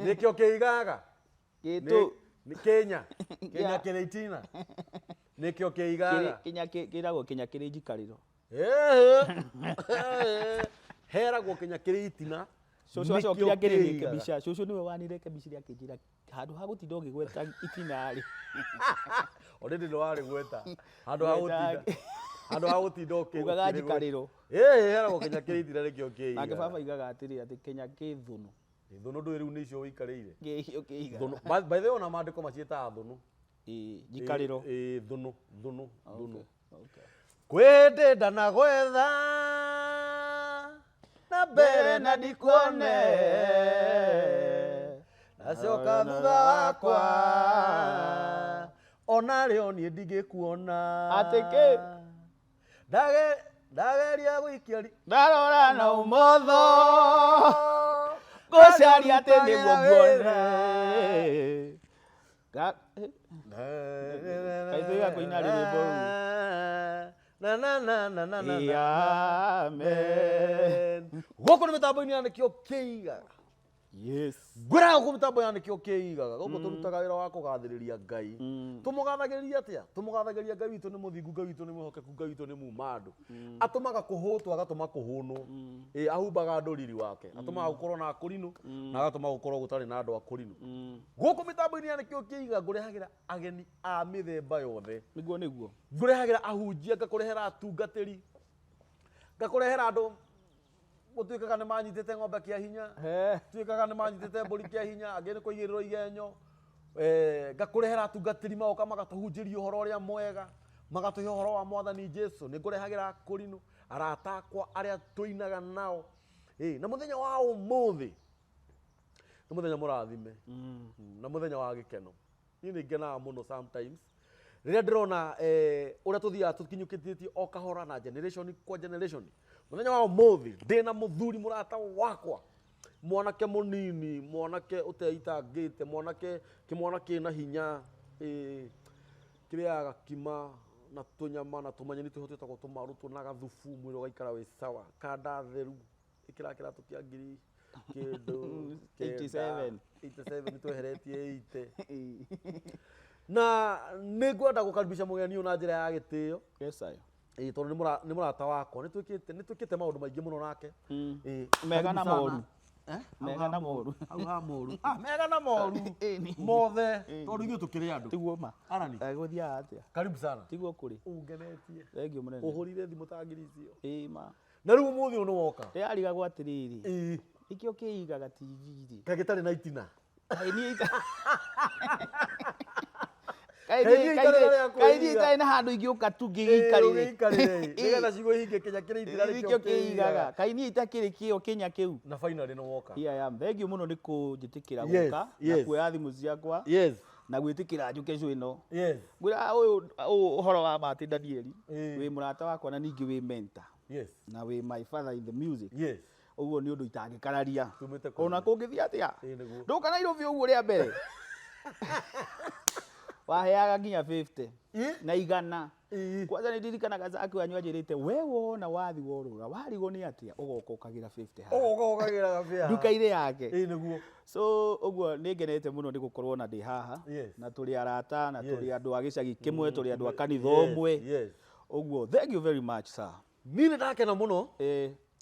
Nikio keigaga. Gitu. Ni Kenya. Kenya Kiritina. Nikio keigaga. Kenya kiragwo Kenya kirijikariro. Heragwo Kenya Kiritina. Cucu acokire akĩrĩrĩke mbica. Cucu niwe wanireke mbica ria kĩnjĩra handũ ha gũtinda ũgĩgweta itina rĩ. Already no warĩ gweta. Handũ ha gũtinda. Handũ ha gũtinda ũkĩ. Ugaga njikarĩro. Heragwo Kenya Kiritina nĩkĩo kĩigaga. Nake baba igaga atĩrĩ atĩ Kenya kĩthũnũ. Thũnũ ndũĩ rĩu nĩ icio ũikarĩire. Gĩkĩo kĩigaga. Thũnũ. By the way ona maandĩko maciĩtaga thũnũ. Njikarĩro. Thũnũ. Okay. Kwĩndĩnda na gwetha na mbere na ndikuone nacoka thutha wakwa ona rĩo niĩ ndigĩkuona Atĩkĩ ndageria gũikia ndarora na ũmotho ngũcaria atĩ nĩguo nguone kaithiga kũina rwĩmbo rũu amen gũkũ nĩ mĩtambo-inĩ ya nĩkĩo kĩigaga. Yes. Ngwĩraga gũkũ mĩtambo ya nĩkĩo kĩigaga. Gũkũ tũrutaga wĩra wa kũgathĩrĩria Ngai. Tũmũgathagĩria atĩa? Tũmũgathagĩria Ngai witũ nĩ mũthingu, Ngai witũ nĩ mwĩhokeku, Ngai witũ nĩ muuma andũ. Atũmaga kũhũtwo agatũma kũhũnwo. Ahumbaga andũ riri wake. Atũmaga gũkorwo na akũrinũ na agatũma gũkorwo gũtarĩ na andũ akũrinũ. Gũkũ mĩtambo-inĩ ya nĩkĩo kĩigaga ngũrehagĩra ageni a mĩthemba yothe. Nĩguo. Ngũrehagĩra ahunjia, ngakũrehera atungatĩri, ngakũrehera andũ gũtuĩkaga nĩ manyitĩte ng'ombe kĩa hinya, tuĩkaga nĩ manyitĩte mbũri kĩa hinya, angĩ nĩ kũigĩrĩrwo igenyo, ngakũrehera atungatĩri magoka magatũhunjĩria ũhoro ũrĩa mwega, magatũhe ũhoro wa Mwathani Jesũ. Nĩ ngũrehagĩra akũrinũ, arata akwa arĩa tũinaga nao. Na mũthenya wa ũmũthĩ nĩ mũthenya mũrathime na mũthenya wa gĩkeno. Niĩ nĩ ngenaga mũno sometimes rĩrĩa ndĩrona ũrĩa tũthiaga tũkinyũkĩtĩtie o kahora na generation kwa generation. Mũthenya wa ũmũthĩ ndĩna mũthuri mũrata wakwa, mwanake mũnini, mwanake ũteitangĩte, kĩmwana kĩna hinya, kĩrĩaga gakima na tũnyama na tũmanyeni tũhũ twĩtagwo tũmarũtũ na gathubu, mwĩrĩ ũgaikara wĩ sawa, kanda theru, ĩkĩraga kĩratũ kĩa ngiri kĩndũ 87 nĩtweheretie 80. Na nĩ ngwenda gũkaribisha mũgeni ũyũ na njĩra ya gĩtĩo. Yes, I. Tondũ nĩ mũrata wakwa, nĩ twĩkĩte maũndũ maingĩ mũno nake. Mega na moru. Mega na moru. Mega na moru. Mothe. Tondũ ithuĩ tũkĩrĩ andũ. Tiguo ma. Arani. Gũthiaga atĩa? Karibu sana. Tiguo kũrĩ. Ũngenetie. Thengio mũnene. Ũhũrire thimũ ta ngiri icio. Ma. Na rĩu ũmũthĩ ũyũ nĩ woka. Ndĩrarigagwo atĩrĩrĩ. Ikĩo kĩigaga TV-rĩ. Kaĩ gĩtarĩ na itina. Kaithie itarĩ na handũ ingĩũka tu ngĩgĩikarĩre. Nĩgetha cigũ ihinge Kenya Kiritina nĩkĩo kĩigaga. Kaithie itakĩrĩ kĩo Kenya kĩu. Na finally nĩ woka. Here I am. Thengio mũno nĩ kũnjĩtĩkĩra gũka na kuoya thimũ ciakwa na gwĩtĩkĩra njũke show ĩno. Ngwĩra ũyũ ũhoro wa Martin Danieli wĩ mũrata wakwa na ningĩ wĩ mentor na wĩ my father in the music. Ũguo nĩ ũndũ itangĩkararia. Ona kũngĩthiĩ atĩa? Ndũka Nairobi ũguo rĩa mbere. Waheaga nginya 50 na 100. Kwanza nĩndirikanaga Zaki wanyu anjĩrĩte we wona wathi worũra warigwo nĩ atĩa ũgoka ũkagĩra 50 haha. Ũgoka ũkagĩra gabĩa. Nduka-inĩ yake. Nĩguo. So ũguo nĩngenete mũno nĩ gũkorwo na ndĩ haha na tũrĩ arata na tũrĩ andũ a gĩcagi kĩmwe, tũrĩ andũ a kanitha ũmwe. Ũguo thank you very much sir. Niĩ nĩ ndakena mũno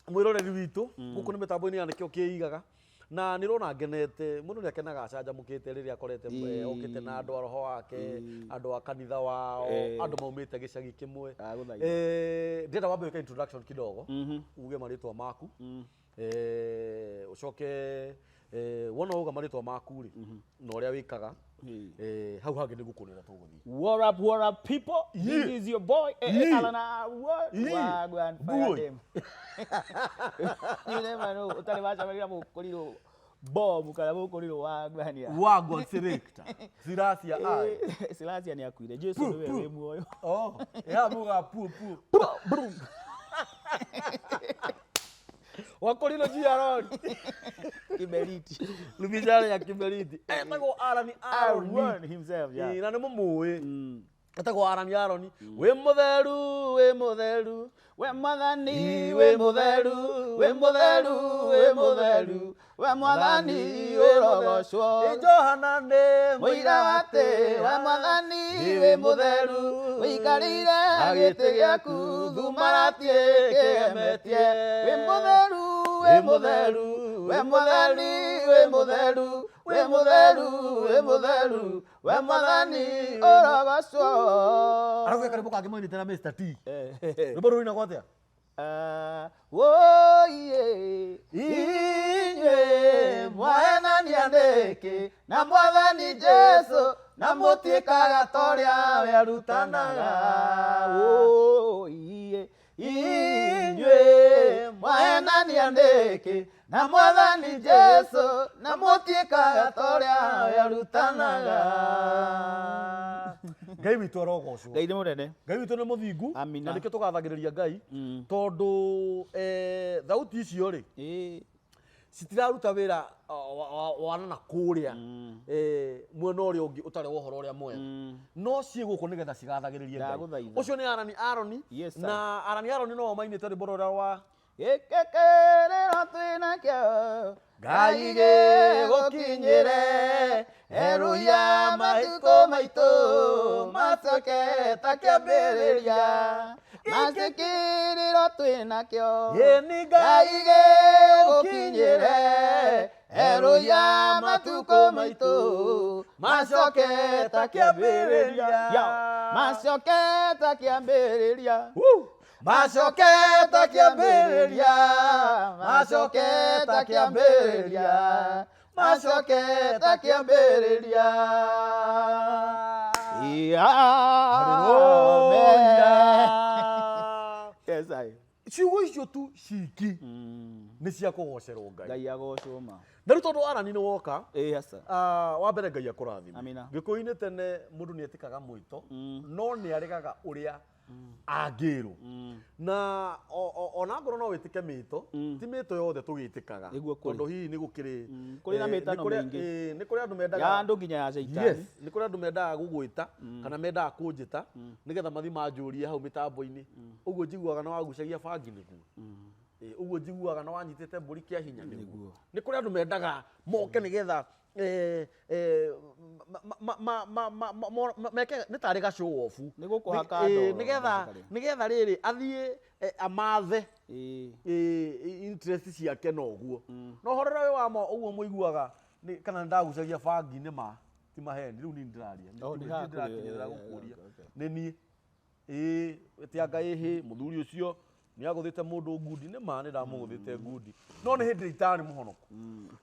mwĩroreri witũ gũkũ nĩ mĩtambo-inĩ ya nĩkĩo kĩigaga. Na nĩrona ngenete mũndũ nĩakenaga acanjamũkĩte rĩrĩa akorete okĩte na andũ a roho wake, andũ a kanitha wao, andũ maumĩte gĩcagi kĩmwe. Ndĩrenda wambe wĩke introduction kidogo, uge marĩtwa maku, ũcoke wona uga marĩtwa maku rĩ na ũrĩa wĩkaga hau hangĩ nĩ gũkũrĩra tũgũthiĩ. What up people? This is your boy Alana. Wagwan Fadem. You never know. Utali wacha magira mũkũrirwo bomu kana mũkũrirwo wagwania. Wagwan selector. Silasia ai. Silasia nĩ akuire. Jesu nĩwe wĩ muoyo. Ya muga pu. Wakorino jiaroni. Kiberiti. Lumijana ya Kiberiti. Etago Arani himself ya. Na nĩ mũmũĩ. Atagwo Arani Aroni we mutheru we mutheru we mwathani we mutheru we mutheru we mutheru we mwathani urogocwo Johana ne muira wate we mwathani we mutheru wikarire agite giaku thumaratie kegemetie we mutheru we mutheru we mwathani we mutheru we mutheru we mutheru we mwathani urogocwo arawe karibu kage mwini tena Mr T rwimbo rũina gwatia woye inye mwaenania ndiki na mwathani Jesu na mutiikaga toria werutanaga woye inye mwaenania ndiki na mwathani Jesu na mutiikaga toria werutanaga Ngai witũ arogocwo Ngai nĩ mũnene Ngai witũ nĩ mũthingu na nĩkĩo tũgathagĩrĩria Ngai tondũ thauti icio rĩ citiraruta wĩra wanana kũrĩa mwena ũrĩa ũngĩ ũtarĩ ũhoro ũrĩa mwega no ciĩ gũkũ nĩgetha cigathagĩrĩrie Ngai ũcio nĩ Arani Aroni na Arani Aroni no mainĩte rwĩmbo rũrĩa wa gĩkĩkĩrĩro twĩnakĩo Ngai gĩgũkinyĩre eruya matukũ maitũ macoke ta kĩambĩrĩria macikĩrĩro twĩnakĩo Ngai gĩgũkinyĩre eruya matukũ maitũ macoke ta kĩambĩrĩria macoke ta kĩambĩrĩria macoke ta kĩambĩrĩria macoke ta kĩambĩrĩria macoke ta kĩambĩrĩria ciugo icio tu ciki nĩ cia kũgocerwo Ngai agocwo ma na rĩu tondũ Arani nĩ woka wa mbere Ngai akũrathima Gĩkũyũ-inĩ tene mũndũ nĩ etĩkaga mwĩto no nĩ aregaga ũrĩa angĩrwo na ona ngoro no wĩtĩke mĩto ti mĩto yothe tũgĩtĩkaga tondũ hihi nĩ gũkĩrĩ kũrĩ na mĩtano mĩingĩ nĩ kũrĩ andũ mendaga ya andũ nginya ya caitani nĩ kũrĩ andũ mendaga gũgwĩta kana mendaga kũnjĩta nĩgetha mathi manjũrie hau mĩtambo-inĩ ũguo njiguaga na wagucagia bangi nĩguo ũguo njiguaga na wanyitĩte mbũri kĩa hinya nĩguo nĩ kũrĩ andũ mendaga moke nĩgetha meke nĩ tarĩ ga show off nĩgetha rĩrĩ athiĩ amathe interest ciake noguo no horera wĩ wamo ũguo mũiguaga kana ndagucagia bangi-inĩ ma ti maheni rĩu niĩ ndĩraria ndĩrakinyĩrĩra gũkũria nĩ niĩ tianga ĩhĩ mũthuri ũcio nĩ agũthĩte mũndũ ngundi nĩ ma nĩ ndamũgũthĩte ngundi no nĩ hĩndĩ itarĩ mũhonoku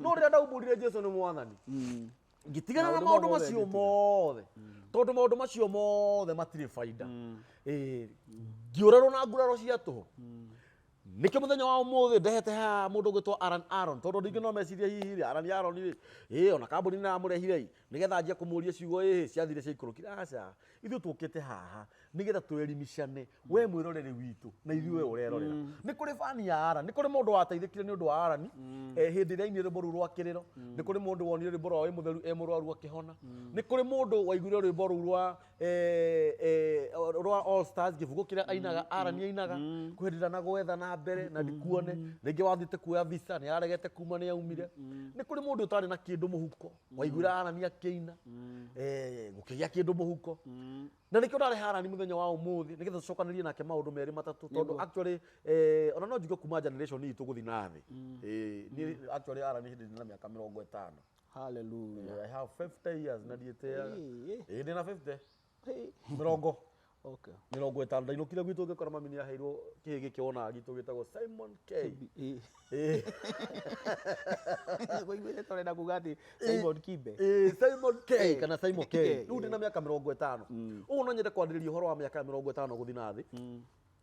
no rĩrĩa ndaumbũrire Jesũ nĩ mwathani ngĩtigana na maũndũ macio mothe tondũ maũndũ macio mothe matirĩ baida ngĩũrarwo na nguraro cia tũhũ nĩkĩo mũthenya wa ũmũthĩ ndehete haha mũndũ ũgwĩtwo Arani Aroni tondũ rĩngĩ no meciria hihi Arani Aroni ona kambũni nĩ aramũrehire nĩgetha anjie kũmũria ciugo ciathire ciaikũrũkire aca ithuĩ tũkĩte haha nĩgetha twĩrimicane we mwĩrorere witũ na ithuĩ we ũrerorera nĩ kũrĩ bani ya Arani nĩ kũrĩ mũndũ wateithĩkire nĩ ũndũ wa Arani hĩndĩ ĩrĩa ainire rwĩmbo rũu rwa kĩrĩro nĩ kũrĩ mũndũ wonire rwĩmbo rwa mũtheru mũrwaru akĩhona nĩ kũrĩ mũndũ waiguire rwĩmbo rũu rwa All Stars kĩbungo kĩrĩa ainaga Arani ainaga kwendera na gwetha na mbere na ndikuone rĩngĩ wathĩte kuoya visa nĩ aregete kuma nĩ aumire nĩ kũrĩ mũndũ ũtarĩ na kĩndũ mũhuko waiguire Arani akĩina gũkĩgĩa kĩndũ mũhuko na nĩkĩo ndarĩ Arani mũthenya wa ũmũthĩ nĩgetha tũcokanĩrie nake maũndũ merĩ matatũ tondũ actually ona no njuge kuma generation itũ gũthi na thĩ niĩ actually Arani hĩndĩ ndĩ na mĩaka 50 hallelujah I have 50 years na ndiĩteaga ndĩ na 50 mĩrongo mĩrongo ĩtano ndainũkire gwitũ ngĩkora mami nĩ aheirwo kĩhĩ gĩkĩ wonaga gitũ gĩtagwo Simon K Waiguire tũrenda kuga atĩ Simon Kibe Simon K kana Simon K rĩu ndĩ na mĩaka 50 ũguo no nyende kwarĩrĩria ũhoro wa mĩaka 50 gũthi na thĩ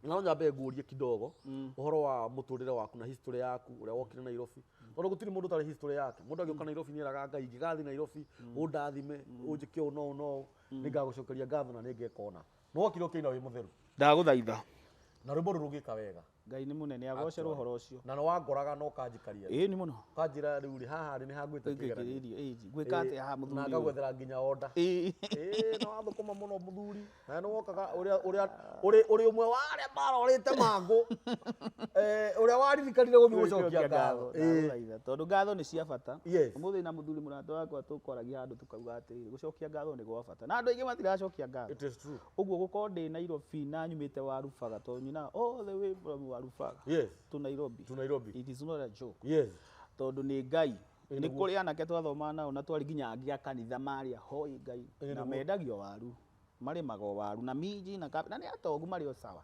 na no nyambe ngũrie kidogo ũhoro wa mũtũrĩre waku na history yaku ũrĩa wokire Nairobi tondũ gũtirĩ mũndũ ũtarĩ history yake mũndũ agĩũka Nairobi nĩ eraga Ngai ingĩgathiĩ Nairobi ũndathime ũnjĩke ũũ no no nĩngagũcokeria ngatho na nĩngeka ũna no wokire ũkĩina wĩ mũtheru ndagũthaitha na rwĩmbo rũrũ rũgĩka wega Ngai nĩ mũnene agocerwo ũhoro ũcio. Na no wangoraga no kanjikaria. Nĩ mũno. Kanjira rĩu rĩ haha nĩ hangwĩte kĩgeranio. Gwĩka atĩa haha mũthuri? Na ngagwethera nginya order. No wathũkũma mũno mũthuri. Na nĩ wokaga ũrĩ ũmwe wa arĩa marorĩte mangũ. Ũrĩa waririkanire gũthiĩ gũcokia ngatho. Tondũ ngatho nĩ cia bata. Ũmũthĩ na mũthuri mũrata wakwa tũkwaragia handũ tũkauga atĩrĩrĩ gũcokia ngatho nĩ gwa bata. Na andũ aingĩ matiracokia ngatho. It is true. Ũguo gũkorwo ndĩ Nairobi na nyumĩte Warubaga tondũ nyina all the way from Warubaga. Yes. To Nairobi. To Nairobi. It is not a joke. Yes. Tondũ nĩ Ngai. Nĩ kũrĩ anake twathoma nao na twari nginya angĩ a kanitha marĩa hoi Ngai. Na mendagio waru. Marĩmaga waru na minji na na nĩ atongu marĩ o sawa.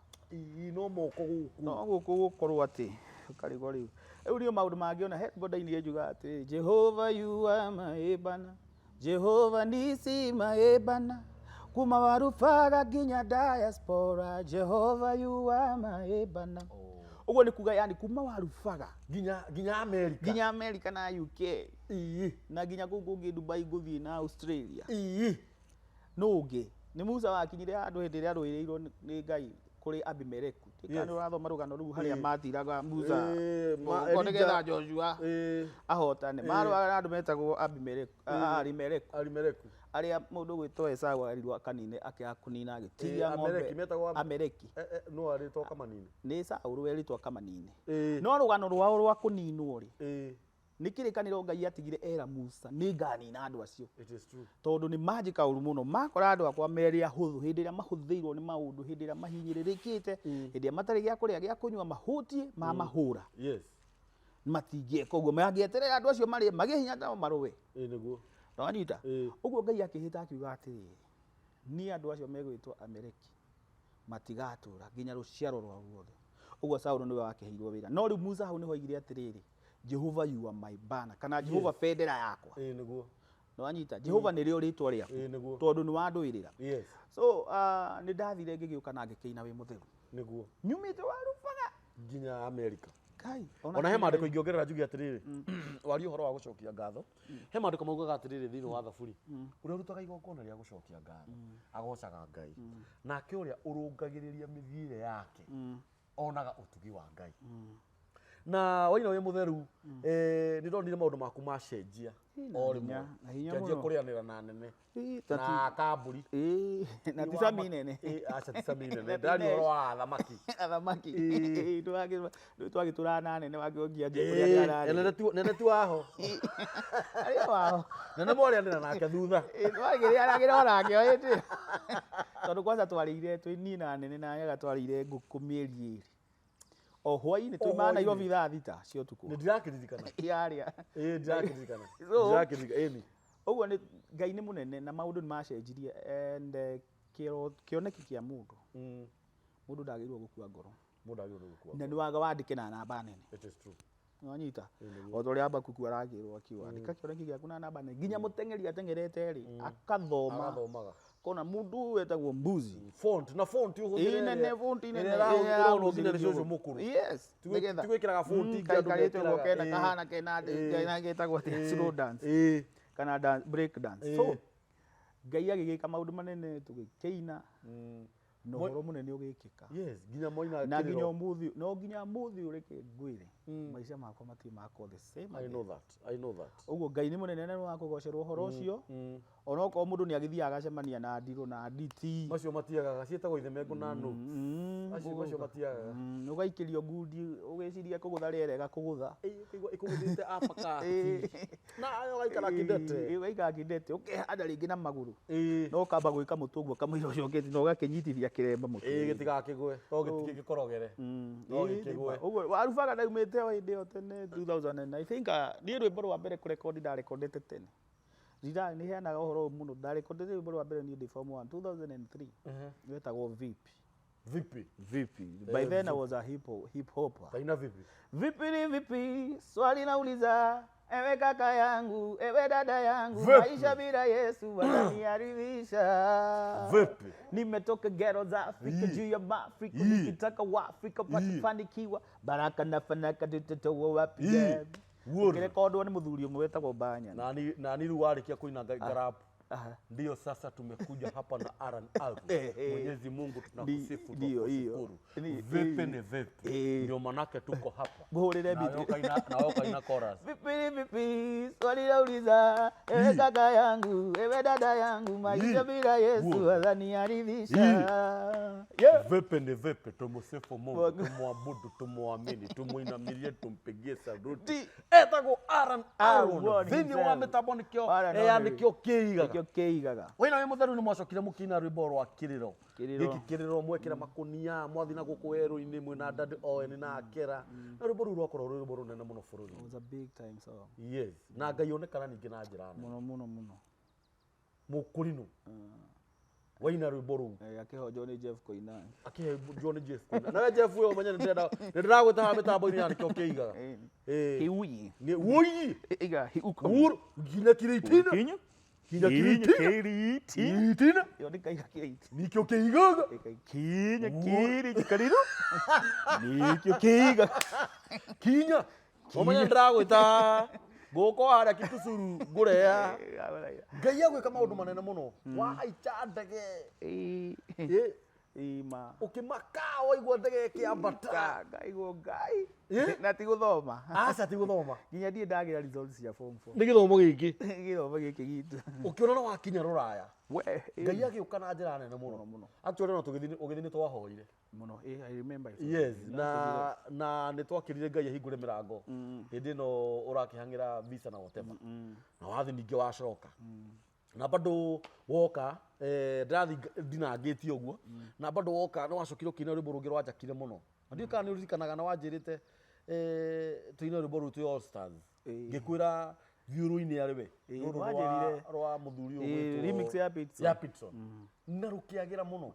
No moko gũkũ. No gũkũ gũkorwo atĩ karĩgo rĩu. Rĩu nĩ maũndũ mangĩona headboard-inĩ enjuga atĩ Jehovah you are my banner. Jehovah nisi my banner. Kuma Warubaga nginya diaspora. Jehovah you are my banner. Uguo nĩ kuga yani kuma Warubaga nginya America. Nginya America na UK. Na nginya kũngĩ Dubai gũthiĩ na Australia. Nũngĩ nĩ Musa wakinyire handũ hĩndĩ ĩrĩa arũĩrĩirwo nĩ Ngai kũrĩ Abimeleku. Tikano ũrathoma rũgano rũu harĩa matiraga Musa nĩgetha Joshua ahotane. Marũaga andũ metagwo Abimeleku. Arĩa mũndũ gwĩtwo Esau arirwo kanine akĩaga kũnina agĩtiria ng'ombe. Ameleki. No arĩtwo kamanini. Nĩ Saũlũ werĩtwo kamanini. No rũgano rwao rwa kũninwo rĩ. Nĩ kĩrĩkanĩro Ngai atigire era Musa nĩ nganina andũ acio. It is true. Tondũ nĩ magical mũno makora andũ akwa merĩ ahũthũ hĩndĩ ĩrĩa mahũthĩirwo nĩ maũndũ hĩndĩ ĩrĩa mahinyĩrĩrĩkĩte hĩndĩ ĩrĩa matarĩ gĩa kũrĩa gĩa kũnyua mahutie mahũra. Yes. Matingĩeka ũguo mangĩeterera andũ acio marĩ magĩe hinya nao marũe. Nĩguo. Wanyita ũguo Ngai akĩhĩta akiuga atĩrĩrĩ niĩ andũ acio megwĩtwo Ameleki matigatũra nginya rũciaro rwao ruothe. Ũguo Saũlũ nĩwe wakĩheirwo wĩra. No rĩu Musa hau nĩho oigire atĩrĩrĩ Jehovah you are my banner kana Jehovah bendera yakwa. Nĩguo. Wanyita Jehovah nĩrĩo rĩtwa rĩaku tondũ nĩ wandũĩrĩra. Yes. So nĩ ndathire ngĩgĩũka na ngĩkĩina wĩ mũtheru. Nĩguo. Nyumĩte Warubaga nginya America. Kai Ona he maandĩko ingĩongerera njuge atĩrĩrĩ wari ũhoro wa gũcokia ngatho. He maandĩko maugaga atĩrĩrĩ thĩinĩ wa Thaburi ũrĩa ũrutaga igongona rĩa gũcokia ngatho agocaga Ngai nake ũrĩa ũrũngagĩrĩria mĩthiĩre yake onaga ũtugi wa Ngai. Na waina wĩ mũtheru nĩ ndonire maũndũ maku macenjia o rĩmwe kĩanjia kũrĩanĩra na nene na kambũri na ti Sami nene. Aca ti Sami nene ndari ũhoro wa athamaki twagĩtũra na nene wangĩongia kũrĩa ararĩ nene tu waho arĩ waho nene mwarĩanĩra nake thutha wagĩrĩa aragĩra onake oĩtĩ tondũ kwanza twarĩire twĩ na nene na yaga twarĩire ngũkũ mĩeri ĩrĩ. O hwainĩ tũimana Nairobi thaa thita cia ũtukũ. Nĩ ndirakĩririkana. Yarĩa. Ndirakĩririkana. Ũguo nĩ Ngai nĩ mũnene na maũndũ nĩ macenjirie and kĩoneki kĩa mũndũ. Mũndũ ndagĩrĩirwo gũkua ngoro. Na nĩ waga wandĩke na namba nene. It is true. Wanyita. O ta ũrĩa Habakuku aragĩrwo akiuga andĩka kĩoneki gĩaku na namba nene. Nginya mũteng'eri atengerete rĩ akathoma. Kona mundu wetagwo mbuzi font na font ũhũthĩre nene font nene ũrona nginya rĩcũcũ mũkũrũ. Yes nĩgetha tigwĩkĩraga font ingĩ andũ gekĩraga kena kahana kena getagwo slow dance kana break dance. So Ngai agĩgĩka maũndũ manene tũgĩkĩina no ũhoro mũnene ũgĩkĩka. Yes nginya moina na nginya ũmũthĩ no nginya mũthĩ ũreke ngwĩre maica makwa matirĩ makwo the same. I know that. Ũguo Ngai nĩ mũnene na wa kũgocerwo ũhoro ũcio. Ona okorwo mũndũ nĩ agĩthiaga agacemania na ndirũ na nditi macio matiagaga ciĩtagwo ithemengũ na nũ macio matiagaga. Ũgaikĩrio ngundi ũgĩciria kũgũtha rĩerega kũgũtha ĩkũgũthĩte apakati na ũgaikara kĩndete ũkehanda rĩngĩ na magũrũ no ũkamba gwĩka mũtũguo kamũira ũcio ũngĩ na ũgakĩnyitithia kĩremba mũtwe gĩtigakĩgwe to gĩtigĩkorogere no gĩkĩgwe. Ũguo Warubaga ndaumĩte o hĩndĩ ĩyo tene 2000 I think niĩ rwĩmbo rwa mbere kũrekondi ndarekondete tene. Zidane nĩ heanaga ũhoro mũno ndarekondete rwĩmbo rwa mbere niĩ ndĩ form 1 2003 wetagwo Vipi. By then I was a hip hopper. Taina vipi? Vipi swali nauliza ewe kaka yangu ewe dada yangu maisha bila Yesu wataniharibisha. Vipi? Nimetoka ghetto za Afrika juu ya Afrika nikitaka wa Afrika patafanikiwa baraka na fanaka tutatoa wapi. Kile kodwa ni muthuri umwe wetagwo Banya. Na ni rĩu warĩkia kũina rap ndio sasa tumekuja hapa na Aran Alvi. Mwenyezi Mungu tunakusifu, tunakushukuru. Vipi ni vipi? Ndio manake tuko hapa. Muhurire biti. Na wao ina chorus. Vipi, swali lauliza, ewe kaka yangu, ewe dada yangu, maisha bila Yesu adhani aridhisha. Vipi ni vipi? Tumusifu Mungu, tumwabudu, tumuamini, tumuinamilie, tumpigie saluti. Etako Aran Alvi. Vini wa metabonikio, nikio keigaga. Wena we mutheru ni mwacokire mukina rwimbo rwa kiriro. Giki kiriro mwekira makunia mwathi na guku weru-ini mwina Dad Owen na Akera. Na rwimbo ru rwakorwo rwimbo runene muno bururi. It was a big time song. Yes. Na Ngai onekana ningi na njira muno. Mukurino. Waina rwimbo ru. Akiho Johnny Jeff Koinange. Akiho Johnny Jeff Koinange. Na Jeff uyo manya ndira gwita mitambo-ini ya nikio keigaga. Hiwi. Ni woi. Iga hiuka. Uru gina kiritina. Kinya kiritina. Yo nikaiga kiriti. Nikio keigaga. Kinya kiriti kariro. Nikio keiga. Kinya. Omanya ndira gwita goko hara kitusuru ngurea. Ngai agwika maundu manene muno. Wahaicha ndege. Ima. Ukimaka waigua ndege kiambata. Ngai. Na ti guthoma. Aca ti guthoma. Nginya ndie ndagira results ya form 4. Ni githomo giki. Githomo giki gitu. Ukiona no wakinya ruraya. We. Ngai agiuka na njira nene muno. Actually no tugithini twahoire. Muno. I remember. Yes. Na ni twakirire Ngai ahingure mirango. Hindi no urakihangira visa na whatever. Na wathi ningi wacoka. Na bado woka ndathi ndinangĩtie ũguo na bado woka no wacokire kina rwĩmbo rũngĩ rwanjakire mũno ndio kana nĩ ũririkanaga na wanjĩrĩte tũine rwĩmbo rũu twĩ All Stars ngĩkwĩra viũrũ-inĩ arĩ we rwa mũthuri ũyũ remix ya Pitson na rũkĩagĩra mũno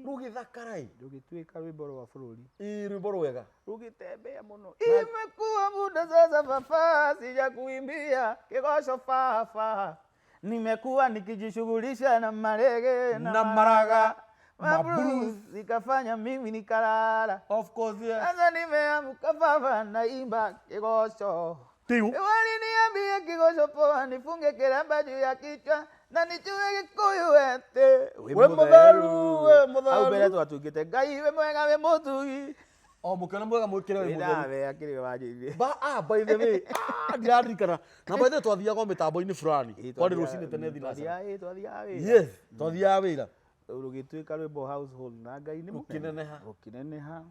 rũgĩthakarai rũgĩtuĩka rwĩmbo rwa bũrũri rwĩmbo rwega rũgĩtembea mũno imekuwa muda sasa fafa sijakuimbia kigosho fafa nimekuwa nikijishughulisha na marege na maraga mablues ikafanya mimi nikalala. Of course, yes. Sasa nimeamka baba naimba kigosho. Waliniambia kigosho poa nifunge kiramba juu ya kichwa na nichue Gikuyu wete. We mutharu. Au mbere twatungite Ngai we mwega we mutugi. O mukana mwega mwikire we mutharu. Ndawe akiri wanjiri. By the way, ndirarikana. Na by the way twathiaga mitambo-ini fulani. Kwani rucini tene thina. Twathiaga wira. Yes, twathiaga wira. Rugituika rwimbo household na Ngai ni mukineneha.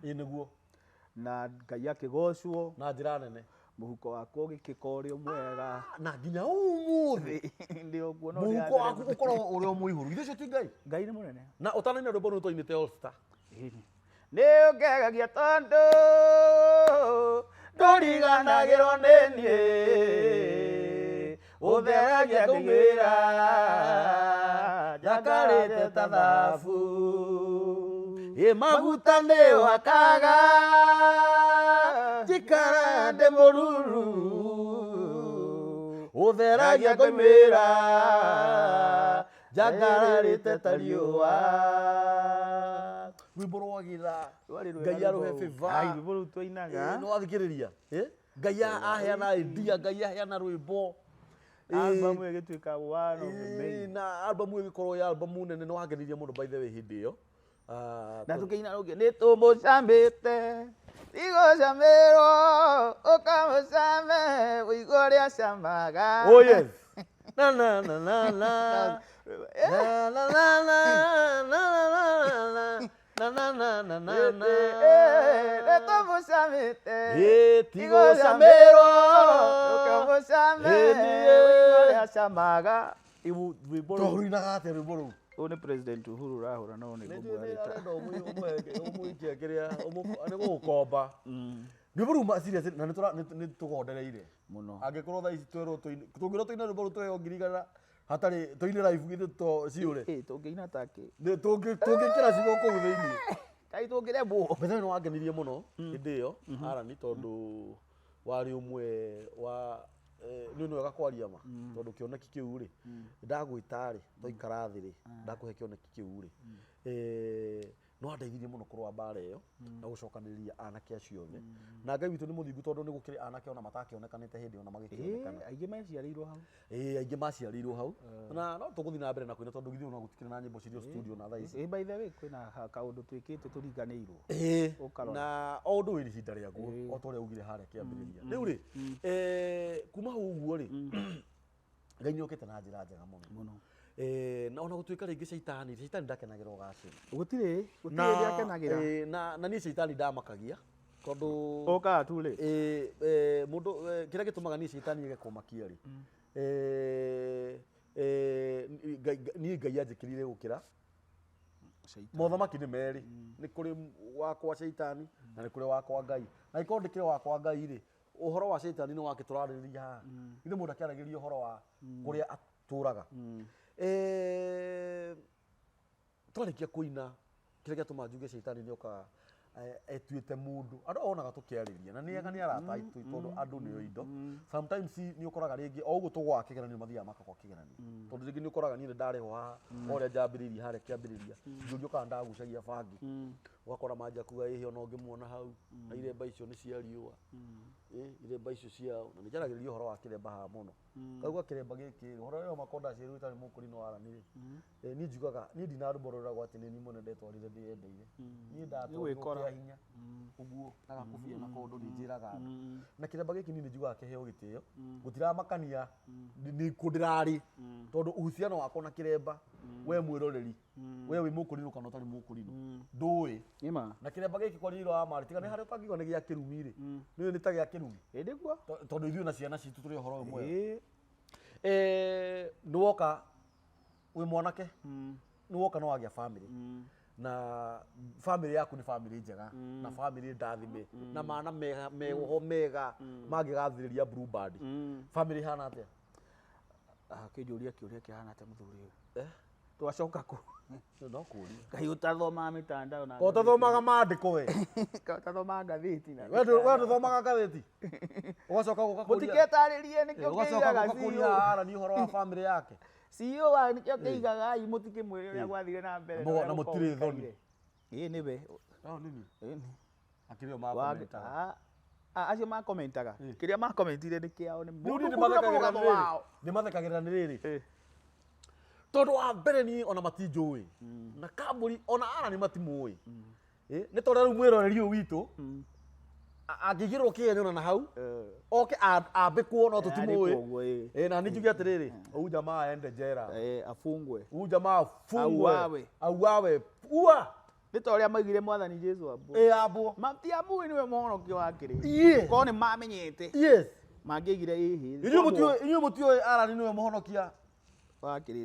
Niguo. Na Ngai akigocwo na njira nene. Muhuko wako gikikorio mwega na nginya umuthi ndio kuona muhuko wako ukorwo uri o muihuru ithe ti Ngai ni munene na utanaina rwimbo rũu twainĩte All Star nĩ ũkegagia tondũ ndũriganagĩrwo nĩ niĩ ũtheragia ngĩgwĩra njakarĩte ta thabu maguta nĩ wakaga njikara ndĩ mũruru ũtheragia ngĩmĩra njakarĩte ta riũa rwĩmbo rwagĩra Ngai arũhe favor rwĩmbo rũu twainaga nĩ wathikĩrĩria Ngai aheana idea Ngai aheana rwĩmbo album ĩgĩtuĩka one of the main na album ĩgĩkorwo ya album nene nĩ wangenirie mũno by the way hĩndĩ ĩyo na tũkĩina rũngĩ nĩ tũmũcambĩte igũcamĩrwo ũkamũcame ũigua ũrĩa camaga oh yes na na na na na la la la la la na na na na na na tũmũcamĩte igũcamĩrwo ũkamũcame ũigua ũrĩa camaga twahuinaga atĩa rwĩmbo rũu ũyũ nĩ President Uhuru Rahura no nĩ ũmũikia kĩrĩa nĩ gũgũkomba rwĩmbo rũu serious na nĩ tũgondereire mũno angĩkorwo thaa ici twerwo tũngĩrwo tũine rwĩmbo rũu tũheo ngiri igana hatarĩ tũine live githĩ ciũre tũngĩina takĩ tũngĩkĩra ciugo kũu thĩinĩ kai tũngĩrembwo mbere nĩ wangenirie mũno hĩndĩ ĩyo Arani tondũ warĩ ũmwe wa nĩ wega kwaria ma tondũ kĩoneki kĩu rĩ ndagwĩta rĩ twaikara thĩ rĩ ndakũhe kĩoneki kĩu rĩ no andeithirie muno kurwa mbara iyo na gucokaniriria anake acio othe na Ngai witu ni muthingu tondu ni gukiri anake ona matakionekanite hindi ona magikionekana aingi maciarirwo hau aingi maciarirwo hau na no tuguthi na mbere na kuina tondu githi ona gutikire na nyimbo cirio studio na thaa ici by the way kwina kaundu twikite turinganirwo na o ndu wi ihinda riaguo o tore ugire haria kiambiriria riu ri kuma hau uguo ri Ngai ni okite na njira njega muno na ona gutuika ringi shaitani ndakenagira ugacira gutire ndiakenagira na ni shaitani ndamakagia tondu oka tu ri mundu kiria gitumaga ni shaitani ige kumakia ri ni Ngai anjikirire gukira mothamaki ni meri ni kuri wakwa shaitani na ni kuri wakwa Ngai na iko ndikire wakwa Ngai ri uhoro wa shaitani ni wake turaririria haha ni mundu akiaragiria uhoro wa kuria aturaga twarikia kuina kiria gituma njuge shaitani ni oka etuite mundu andu onaga tukiariria na niega ni arata aitu tondu andu nio indo sometimes ni ukoraga ringi o uguo tugwa kigeranio mathia makako kigeranio tondu ringi ni ukoraga ni ndariho haha oria njambiriria haria kiambiriria njurio kana ndagucagia bangi ugakora manja kuga ihi ona ungimuona hau na iremba icio ni cia riua iremba icio ciao na nijaragiriria uhoro wa kiremba haha muno kauga kiremba giki uhoro uyu makonda ciru itari mukuri no arani ni njugaga ni ndinarumborora gwati ni nimone ndetwarire ndiendeire ni ndatwikora hinya uguo na gakubia na kondu ninjiraga na kiremba giki ni njugaga kiheo gitio gutiramakania ni kundirari tondu uhusiano wako na kiremba we mwiroreri we wi mukurino kana utari mukurino ndui na kiremba giki kwa riro amari tiga ni hari utangigo ni gia kirumi ri ni ta gia kirumi ndiguo tondu ithuĩ na ciana citu turi horo umwe ni woka wi mwanake ni woka no agia family na family yaku ni family njega na family ndathime na mana mega magigathiriria Blue Band family hana atia kijuria kiuria kihana atia muthuri uyu twacoka ku no kuri Ngai utathoma mitandao na utathomaga maandiko we utathoma ngathiti na we tuthomaga ngathiti ugacoka guka kuria mutiketaririe nikio kiigaga kuria ara ni horo wa family yake CEO wa nikio kiigaga ai mutikimwire uria gwathire na mbere na mutire thoni niwe nini akirio ma komenta acio ma commentaga kiria ma commentire ni kiao ni ni mathekagirira ni riri tondu wa mbere ni ona matinjui na kamburi ona ara ni matimui ni tondu riu mwiroreri uyu witu angigirwo kigenyo na hau oke ambikwo no tutimui na ni njuge atiriri uyu jamaa ende jera afungwe uyu jamaa afungwe auawe ua ni ta uria maigire mwathani Jesu abo abo matiamui niwe muhonokio wake ko ni mamenyete mangigire hihi inyu mutio ara niwe muhonokia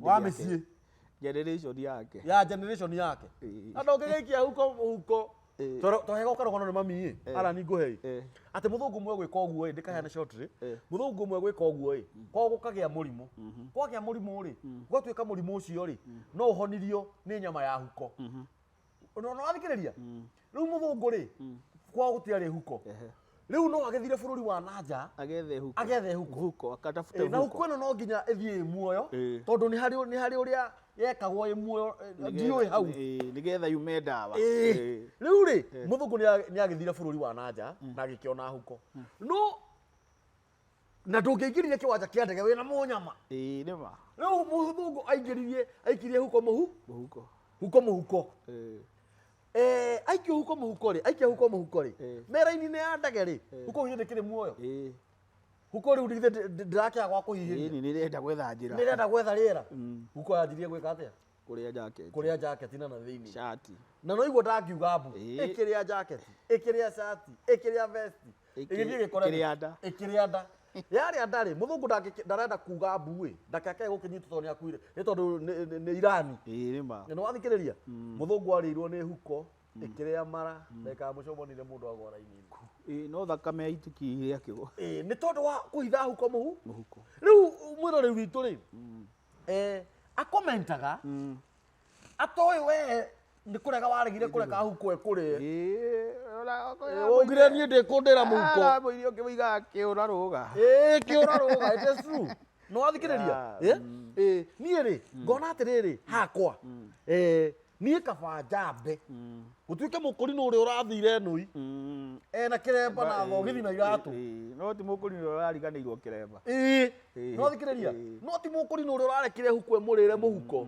wa misi generation yake na ndongegekia huko tohega ukarogona ni mami ara ni nguhei ati muthungu mwe gwika uguo ndikaheana short ri muthungu mwe gwika uguo kwa gukagia murimu kwagia murimu ri gwatuika murimu ucio ri no uhonirio ni nyama ya huko no athikiriria riu muthungu ri kwa gutiari huko riu no agethire bururi wa nanja agethe huko akatafute huko na huko no nginya ethie muoyo tondu ni hari uria yekagwo muoyo ndioi hau nigetha yume ndawa riu ri muthungu ni agethire bururi wa nanja na gikiona huko no na ndungeikirie kiwanja kia ndege wina munyama nima riu muthungu aikirie huko muhuko aikio huko muhuko ri mera-ini ni ya ndege ri huko hiyo ndikire muoyo huko ri ndigithe ndirakia gwa kuhihiria ni nirenda gwetha njira nirenda gwetha riera huko yanjirie gwika atia kuria jacket na thiini shati na no igwo ndakiuga mbu ikiria jacket ikiria shati ikiria vest igithie gikore ikiria nda yari andari muthungu ndarenda kuga mbu ndakake gukinyita tondu ni akuire ni tondu ni Irani nima no athikiriria muthungu arirwo ni huko ikiria mara ndeka mucomonire mundu agora ini no thakame aitikiire akigo ni tondu wa kuhitha huko muhuko riu mwirore witu ri akomentaga atoi we ni kurega waregire kureka huko ekure ugire ni ndikundira muhuko abo irio kibiga kiura ruga it is true no athikiriria ni ri ngona atiriri hakwa niĩ kaba njambe gũtuĩke mũkũrinũ ũrĩa ũrathire nũi ena kĩremba na thogithi na iratũ no ti mũkũrinũ ũrĩa ũrariganĩirwo kĩremba no thikĩrĩria no ti mũkũrinũ ũrĩa ũrarekire huko mũrĩre mũhuko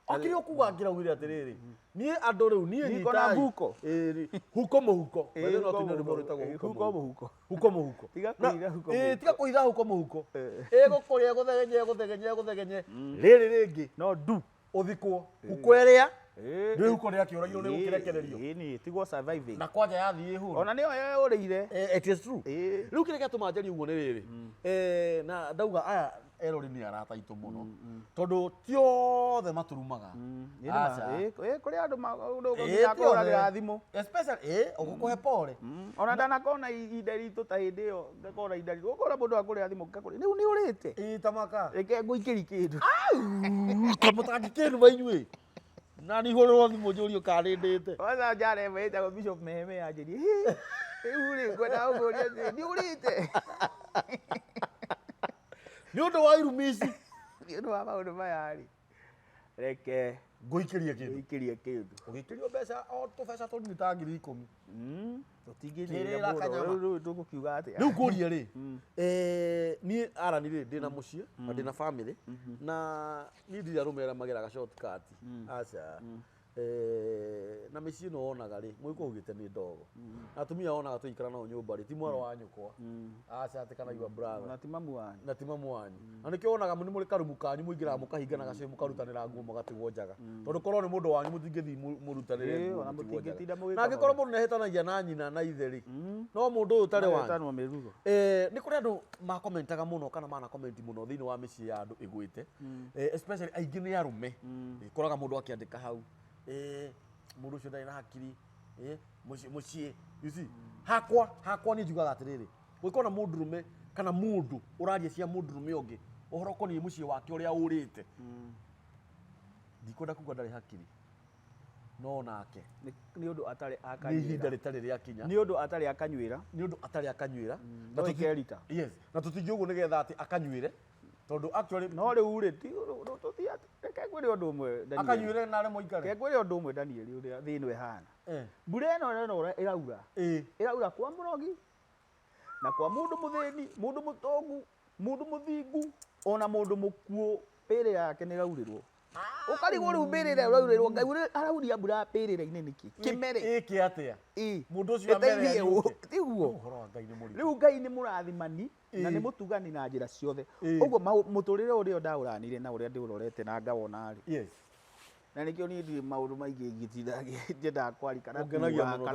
akĩrĩ ũkuga ngĩraugire atĩrĩrĩ niĩ andũ rĩu niĩ nyitai huko mũhuko huko mũhuko tiga kũhitha huko mũhuko ĩgũkũrĩa gũthegenye rĩrĩ rĩngĩ no ndu ũthikwo huko ĩrĩa nĩ huko rĩa kĩũragirwo nĩ gũkĩrekererio ĩni tigwo surviving na kwanja yathiĩ hũra ona nĩyo yũrĩire it is true rĩu kĩrĩa gĩatũma njarie ũguo nĩ rĩrĩ na ndauga aya erori nĩ arata aitũ mũno tondũ ti othe matũrumaga kũrĩ andũ makũragĩra thimũ especially ũgũkũhe pole ona ndanakona ihinda ritũ ta hĩndĩ ĩyo ngakona ihinda ritũ gũkora mũndũ akũrĩra thimũ ngakũrĩa rĩu nĩ ũrĩte tamaka reke ngũikĩri kĩndũ kamũtangi kĩndũ bainyuĩ na nĩ ihũrĩrwo thimũ njũrio kanĩndĩte kwanza njara ĩmwe ĩtagwo Bishop Meheme yanjĩrie rĩu rĩ ngwenda ũmũria atĩ nĩ ũrĩte nĩ ũndũ wa irumici nĩ ũndũ wa maũndũ maya rĩ reke ngũikĩrie kĩndũ ũgĩikĩrio mbeca o tũbeca tũnini ta ngiri 10 tũtingĩnyĩra mũno tũgũkiuga atĩa rĩu kũria rĩ niĩ arani rĩ ndĩna mũciĩ na ndĩna family na niĩ ndirĩ arũme arĩa mageraga shortcut aca na mĩciĩ ĩno wonaga rĩ mũgĩkũyũ ũgĩte nĩ ndogo na atumia wonaga tũikara nao nyũmba rĩ ti mwarĩ wa nyũkwa aca atĩ kana your brother na ti mamu wanyu na nĩkĩo wonaga nĩ mũrĩ karumu kanyu mũingĩraga mũkahingana gacio mũkarutanĩra nguo mũgatigwo njaga tondũ korwo nĩ mũndũ wanyu mũtingĩthiĩ mũrutanĩre nguo na angĩkorwo mũndũ nĩahĩtanagia na nyina na ithe rĩ no mũndũ ũyũ ũtarĩ wanyu nĩ kũrĩ andũ makomentaga mũno kana manakomenti mũno thĩinĩ wa mĩciĩ ya andũ ĩgwĩte especially aingĩ nĩ arũme koraga mũndũ akĩandĩka hau mũndũ ũcio ndarĩ na hakiri mũciĩ you see hakwa nĩ njugaga atĩrĩrĩ gũgĩkorwo na mũndũrũme kana mũndũ ũraria cia mũndũrũme ũngĩ ũhoro ũkoniĩ mũciĩ wake ũrĩa ũrĩte ndikwenda kuga ndarĩ hakiri no nake nĩ ũndũ atarĩ nĩ ihinda rĩtarĩ rĩakinya nĩ ũndũ atarĩ akanyuĩra na tũkerita yes na tũtingi ũguo nĩgetha atĩ akanyuĩre tondũ actually no rĩu rĩ tũti reke ngwĩre ũndũ ũmwe Daniel akanyuĩre na arĩ mũikare reke ngwĩre ũndũ ũmwe Daniel ũrĩa thĩinĩ ĩhana mbura ĩno ĩraura kwa mũrogi na kwa mũndũ mũthĩni mũndũ mũtongu mũndũ mũthingu ona mũndũ mũkuũ pĩrĩ yake nĩ raurĩrwo ũkarigwo rĩu mbĩrĩra ũraurĩrwo Ngai arauria mbura mbĩrĩra-inĩ nĩkĩ kĩmere ĩkĩ atĩa mũndũ ũcio amere tiguo rĩu Ngai nĩ mũrathimani na nĩ mũtugani na njĩra ciothe ũguo mũtũrĩre ũrĩa ndaũranire na ũrĩa ndĩũrorete na ngawona rĩ na nĩkĩo niĩ ndirĩ maũndũ maingĩ ngĩtinda nyendaga kwaria kana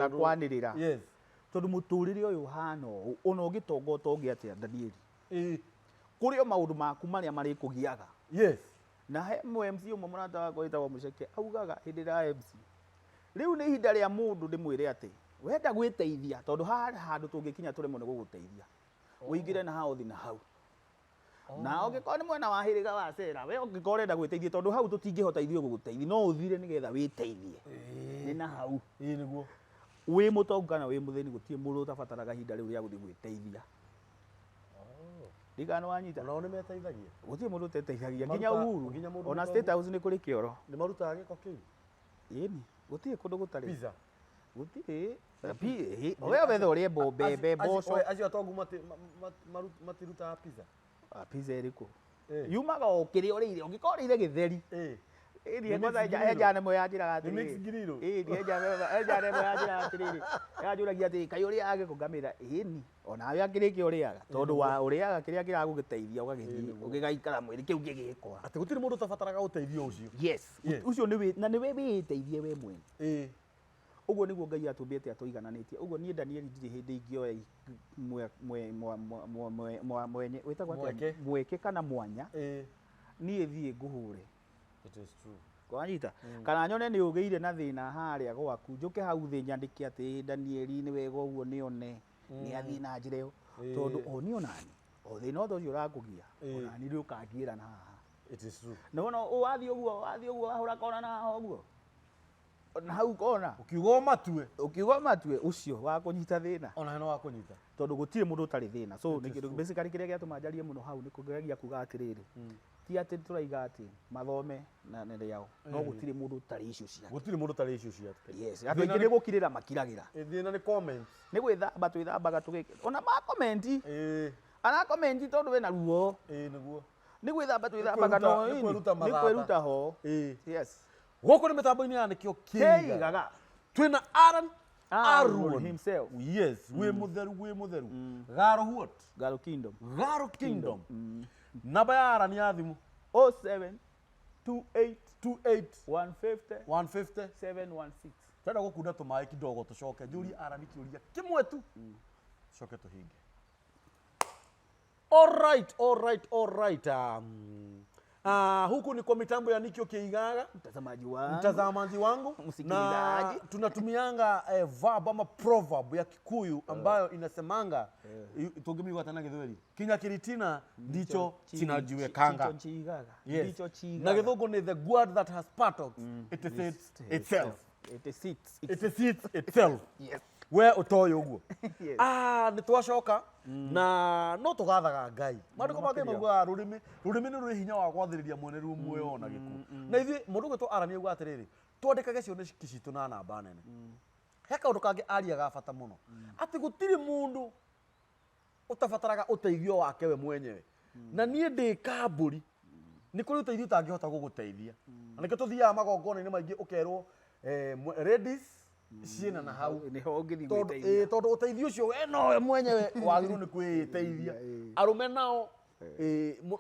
kwanĩrĩra tondũ mũtũrĩre ũyũ ũhana ũũ ona ũngĩtongota ũngĩ atĩa Danieli kũrĩ o maũndũ maku marĩa marĩkũgiaga na he MC ũmwe mũrata wakwa wĩtagwo Mũceke augaga hĩndĩ ya MC rĩu nĩ ihinda rĩa mũndũ ndĩmwĩre atĩ wenda gwĩteithia tondũ harĩ handũ tũngĩkinya tũremwo nĩ gũgũteithia ũingĩre na hau na hau na ũngĩkorwo nĩ mwena wa hĩrĩga wa Cera we ũngĩkorwo ũrenda gwĩteithia tondũ hau tũtingĩhota ithuĩ gũgũteithia no ũthire nĩgetha wĩteithie nĩ na hau nĩguo wĩ mũtongu kana wĩ mũthĩni gũtirĩ mũndũ ũtabataraga ihinda rĩu rĩa gũthiĩ gwĩteithia Ndigano wanyita nao nĩ meteithagia gũtirĩ mũndũ ũteteithagia nginya Uhuru ona State House nĩ kũrĩ kĩoro nĩ marutaga gĩko kĩu ĩni gũtirĩ kũndũ gũtarĩ pizza gũtirĩ we wethe ũrĩe mbembe mboco acio atongu matirutaga pizza pizza ĩrĩkũ yumaga o kĩrĩa ũrĩire ũngĩkorwo ũrĩire gĩtheri ĩni enja nemo yanjĩraga atĩrĩrĩ enja nemo yanjĩraga atĩrĩrĩ yanjũragia atĩ Kaĩ ũrĩaga gĩko ngamĩra ĩni onawe akĩrĩkĩa ũrĩaga tondũ wa ũrĩaga kĩrĩa kĩragũgĩteithia ũgagĩthiĩ ũgĩgaikara mwĩrĩ kĩu gĩgĩkora atĩ gũtirĩ mũndũ ũtabataraga ũteithio ũcio yes ũcio na nĩwe wĩteithie we mwene ũguo nĩguo Ngai atũmbĩte atũigananĩtie ũguo niĩ Daniel ndirĩ hĩndĩ ingĩoya mweke kana mwanya niĩ thiĩ ngũhũre it is true kwanyita kana nyone nĩ ũgĩire na thĩna harĩa gwaku njũke hau thĩ nyandĩke atĩ Danieli nĩ wega ũguo nĩone nĩ athiĩ na njĩra ĩyo tondũ o niĩ onani o thĩna ũcio ũrakũgia onani nĩ ũkangĩra na haha it is true no wathiĩ ũguo wahũra kona na haha ũguo na hau kona ukiuga matue ucio wa kunyita thina ona no wa kunyita tondu gutire mundu utari thina so ni kindu basically kiria giatuma njarie muno hau ni kugeria kuga atiriri ti ati turaiga ati mathome na nende yao no gutire mundu tari icio ciake gutire mundu tari icio ciake yes ati ngire gukirira makiragira thina ni comment ni gwithamba twithambaga tugike ona ma comment ana comment tondu we na ruo niguo ni gwithamba twithambaga no ni kwiruta ho yes goko ni mitambo-ini ya nikio kigaga twina Aaron himself yes we mutheru Garo what Garo Kingdom namba ya Aaron ya thimu 07 28 150 716 tenda gukunda tumai kidogo tucoke njuri Aaron kiuria kimwe tu coke tuhinge all right huku ni kwa mitambo ya Nikio Kigaga mtazamaji wangu na tunatumianga verb ama proverb ya Kikuyu ambayo inasemanga tungemi watana Githweri kinya kiritina ndicho chinajiwekanga ndicho chigaga na Githungu ni the word that has pattocks it sits itself yes we utoyo uguo ni twacoka na no tugathaga Ngai mandiko make mauga rurimi ni ruri hinya wa gwathiriria mwene ru muoyo na giku na ithi mundu gwitwo Arani uga atiriri twandikage cio ni citu na namba nene heka undu kangi ariaga bata muno ati gutiri mundu utabataraga uteithio wake we mwenyewe na nie ndi kamburi ni kuri uteithio utangihota guguteithia na nikio tuthiaga magongona-ini maingi ukerwo ladies ciena na hau ni ho ngithi gwiteithia tondu uteithio ucio we no mwenyewe wagirwo ni kwiteithia arume nao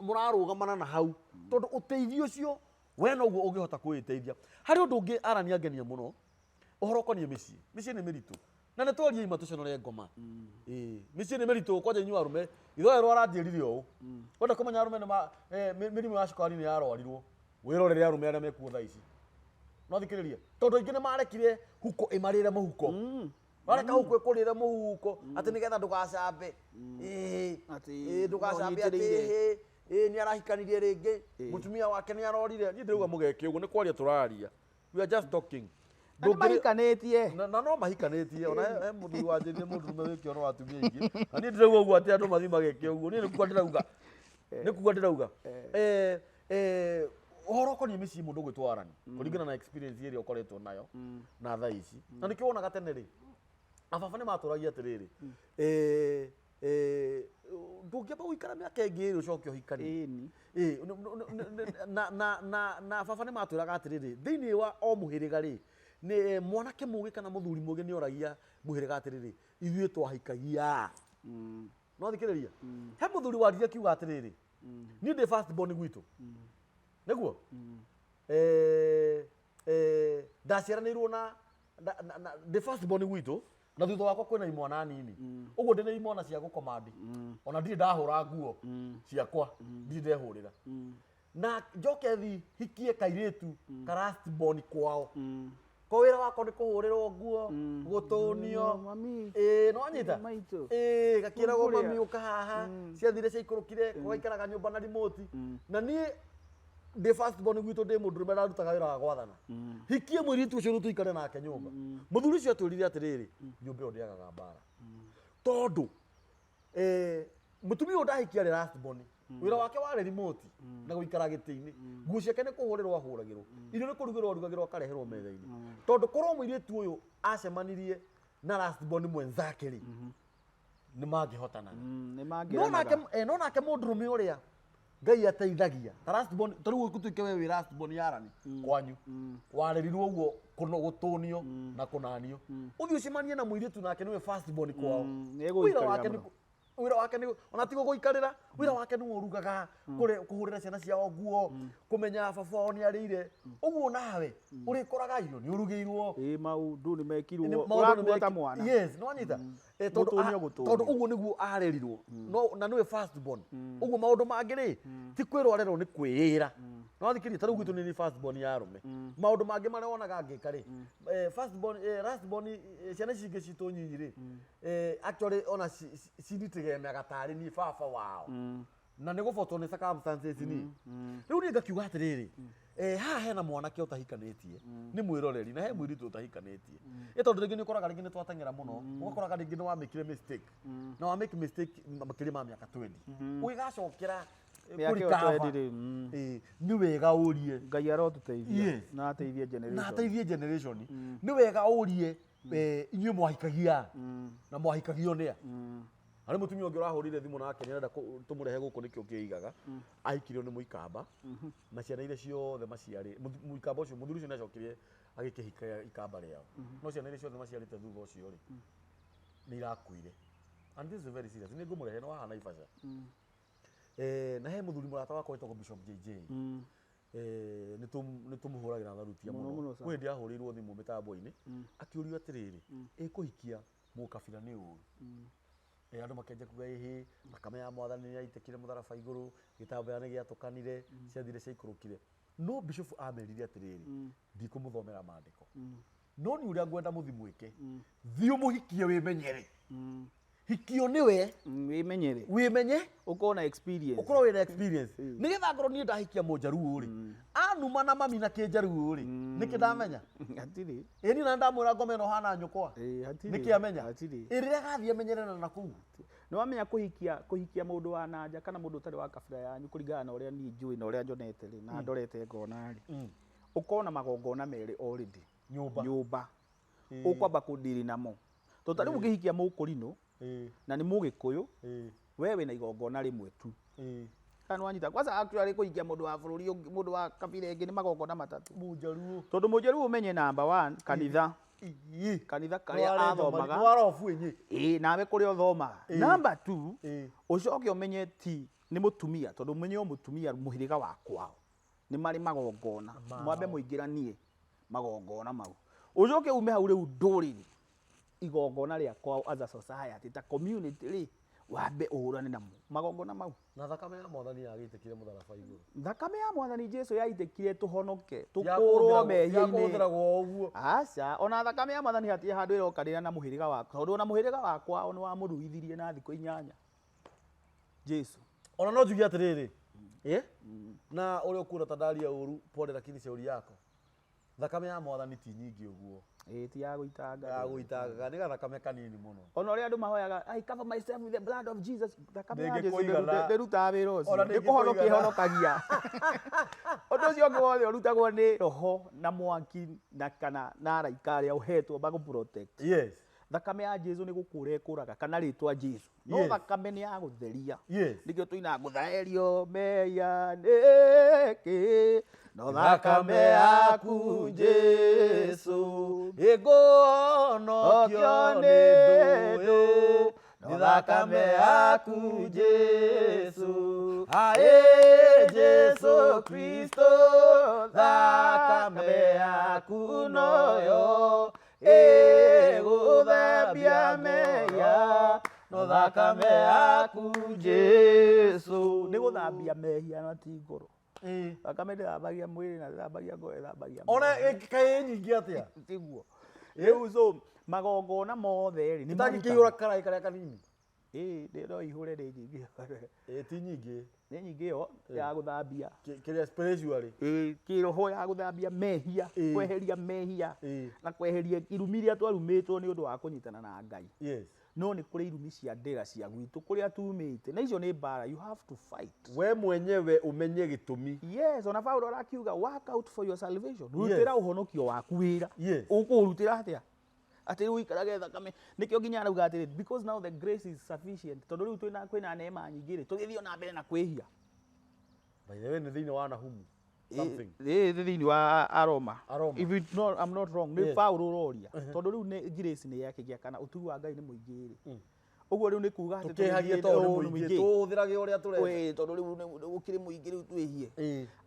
murarugamana na hau tondu uteithio ucio we no guo ungihota kwiteithia hari undu ungi Arani angenia muno uhoro konie micii ni miritu na ne twaria ima tuconore ngoma micii ni miritu kwaje nyu arume ithoero aranjirire u wenda kumenya arume ni mirimu ya cukari ni yarorirwo wirorere arume aria mekuo thaa ici no thikiriria tondu ingi ni marekire huko imarire muhuko bareka huko ikurire muhuko ati nigetha ndugacambe ati ndugacambe ati ni arahikanirie ringi mutumia wake ni arorire ni ndiruga mugeke uguo ni kwaria turaria we are just talking ndugikanitie na no mahikanitie ona mundu wanjirire mundu mewekio no atumia ingi na ni ndiruga uguo ati andu mathi mageke uguo ni kuga ndirauga uhoro konie micii mundu gwitwo Arani kuringana na experience iria ukoretwo nayo na thaa ici na nikio wonaga tene ri ababa ni maturagia atiriri ndungiamba guikara miaka ingi iri ucoke uhikanie na baba ni maturaga atiriri thiini wa o muhiriga ri ni mwanake mugi kana muthuri mugi ni oragia muhiriga atiriri ithuĩ twahikagia no thikiriria he muthuri warire kiuga atiriri ni the first born gwitu niguo ndaciaranirwo na the first born gwitu na thutha wakwa kwina imwana nini uguo ndina imwana cia gukomandi ona ndiri ndahura nguo ciakwa ndiri ndehurira na njoke thi hikie kairitu ka last born kwao ko wira wako ni kuhurirwo nguo gutunio no anyita gakiragwo mami ukahaha ciathire ciaikurukire gwaikaraga nyumba na remote na nie the first born gwitu ndi mundu rume rarutaga wira wa gwathana hikie mwiritu ucio rutuikare nake nyumba muthuri ucio atwirire atiriri nyumba iyo ndiagaga mbara tondu mutumia ndahikia last born wira wake wari remote na guikara giti-ini nguo ciake ni kuhurirwo ahuragirwo irio ni kurugirwo rugagirwo akareherwo metha-ini tondu korwo mwiritu uyu acemanirie na last born mwenzake ri ni mangihotana no nake mundurume uria Ngai ateithagia last born tariu gutuike we last born ya Arani kwanyu warerirwo uguo gutunio na kunanio uthi ucemanie na mwiritu nake niwe first born kwao wira wake ni ona tigo guikarira wira wake ni urugaga kuhurira ciana ciao nguo kumenya baba wao ni arire uguo nawe urikoraga irio ni urugirwo maundu ni mekirwo urakuota mwana yes no anyita tondu uguo niguo arerirwo no na niwe first born uguo maundu mangiri ti kwirwo arerwo ni kwiyira no thikiria tariu gwitu ni first born ya arume maundu mangi maria wonaga ngikari first born last born ciana cingi citu nyinyi ri actually ona cinitegemeaga tari ni baba wao na ni gubotwo ni circumstances ni riu ni ngakiuga atiriri haha hena mwanake utahikanitie ni mwiroreri na he mwiritu utahikanitie tondu ringi ni ukoraga ringi ni twatengera muno ugakoraga ringi ni wa make mistake na wa make mistake makiri ma miaka 20 uigacokera nĩ wega ũrie Ngai arotuteithia na ateithie generation nĩ wega ũrie inyuĩ mwahikagia na mwahikagio nĩa arĩ mũtumia ũngĩ ũrahũrire thimũ nake nĩarenda tũmũrehe gũkũ nĩkĩo kĩigaga ahikirio nĩ mũikamba na ciana iria ciothe maciarĩ mũikamba ũcio mũthuri ũcio nĩacokirie agĩkĩhika ikamba rĩao no ciana iria ciothe maciarĩte thutha ũcio rĩ nĩ irakuire and this is very serious nĩ ngũmũrehe no haha Naivasha na he mũthuri mũrata wakwa wĩtagwo Bishop JJ nĩ tũmũhũragĩra tharutia mũno kwĩ hĩndĩ ahũrĩirwo thimũ mĩtambo-inĩ akĩũrio atĩrĩrĩ kũhikia mũkabira nĩ ũru andũ makenja kuga ĩhĩ thakame ya Mwathani nĩyaitĩkire mũtharaba igũrũ gĩtambaya nĩ gĩatũkanire ciathire ciaikũrũkire no Bishop amerire atĩrĩrĩ ndikũmũthomera maandĩko no nĩ ũrĩa ngwenda mũthi mwĩke thiĩ ũmũhikie wĩmenyere hikio niwe wimenye uko na experience uko wina experience nigetha ngoro ni ndahikia mũnjaruo ri anuma na mami na kĩnjaruo ri niki ndamenya atiri ni na ndamwĩra ngome no hana nyũkwa atiri niki amenya rĩrĩa gathie menyerera na kuu no wamenya kuhikia mũndũ wa nanja kana mũndũ ũtarĩ wa kabira yanyu kũringana na ũrĩa ni njũĩ na ũrĩa njonete ri na ndorete ngona ri uko na magongona merĩ already nyũmba ukwamba kũndiri namo tondũ rĩu ũngĩhikia mũkũrinũ na nĩ mũgĩkũyũ we wĩna igongona rĩmwe tu kana wanyita kwanza actually kũhikia mũndũ wa bũrũri mũndũ wa kabira ĩngĩ nĩ magongona matatũ mũnjaruo tondũ mũnjaruo ũmenye number 1 kanitha karĩa athomaga warobu enye nawe kũrĩa ũthomaga number 2 ũcoke ũmenye ti nĩ mũtumia tondũ ũmenye mũtumia mũhĩrĩga wa kwao nĩ marĩ magongona mwambe mũingĩranie magongona mau ũcoke ume hau rĩu ndũrĩrĩ igongona rĩa kwao as a society ta community ri wambe ũhũrane namo magongona mau na thakame ya Mwathani yagĩitĩkire mũtharaba igũrũ thakame ya Mwathani Jesu yaitĩkire tũhonoke tũkũrwo mehia-inĩ aca ona thakame ya Mwathani hatirĩ handũ ĩrokanĩrĩra na mũhĩrĩga wakwa tondũ ona mũhĩrĩga wakwa nĩ wamũruithirie na thikũ 8 Jesu ona no njuge atĩrĩrĩ na ũrĩa ũkuona ta ndaria ũru pole lakini shauri yako thakame ya Mwathani ti nyingĩ ũguo ti ya gũitanga nĩ gathakame kanini mũno ona ũrĩa andũ mahoyaga I cover myself with the blood of Jesus thakame ya Jesu ndĩrutaga wĩra ũcio nĩkũhonokia ĩhonokagia ũndũ ũcio ũngĩ wothe ũrutagwo nĩ roho na mwaki na kana na araika arĩa ũhetwo ba gũprotect thakame ya Jesu nĩ gũkũra ĩkũraga kana rĩtwa Jesu no thakame nĩ ya gũtheria nĩkĩo tũina gũthaerio meya nĩkĩ no thakame yaku Jesu ĩngũhonokio nĩ ndũĩ no thakame yaku Jesu Jesu Kristo thakame yaku noyo ĩgũthambia meya no thakame yaku Jesu nĩ gũthambia mehia na ti ngoro thakame ndĩthambagia mwĩrĩ na ndĩthambagia ngoro ĩthambagia ona kaĩ nyingĩ atĩa tiguo rĩu so magongona mothe rĩ nĩ takĩihũra karai karĩa kanini no ihũre nĩ nyingĩ ti nyingĩ nĩ nyingĩ yo ya gũthambia kĩrĩa spiritually kĩroho ya gũthambia mehia kweheria mehia na kweheria irumi iria twarumĩtwo nĩ ũndũ wa kũnyitana na Ngai no nĩ kũrĩ irumi cia ndĩra cia gwitũ kũrĩa tumĩte na icio nĩ mbara you have to fight we mwenyewe umenye gĩtũmi ona Paulo arakiuga work out for your salvation rutĩra ũhonokio waku wĩra ũkũrutĩra atĩa atĩ rĩu ikarage thakame nĩkĩo nginya arauga atĩrĩ because now the grace is sufficient tondũ rĩu kwĩna neema nyingĩ rĩ tũgĩthiĩ na mbere na kwĩhia by the way nĩ thĩinĩ wa Nahumu something thĩinĩ wa Aroma if I'm not wrong nĩ Paulo ũroria tondũ rĩu nĩ grace nĩ yakĩgĩa kana ũtugi wa Ngai nĩ mũingĩ rĩ ũguo rĩu nĩ kuuga atĩ tũkĩhagie tondũ mũingĩ tũhũthĩrage ũrĩa tũrenda tondũ rĩu gũkĩrĩ mũingĩ rĩu twĩhie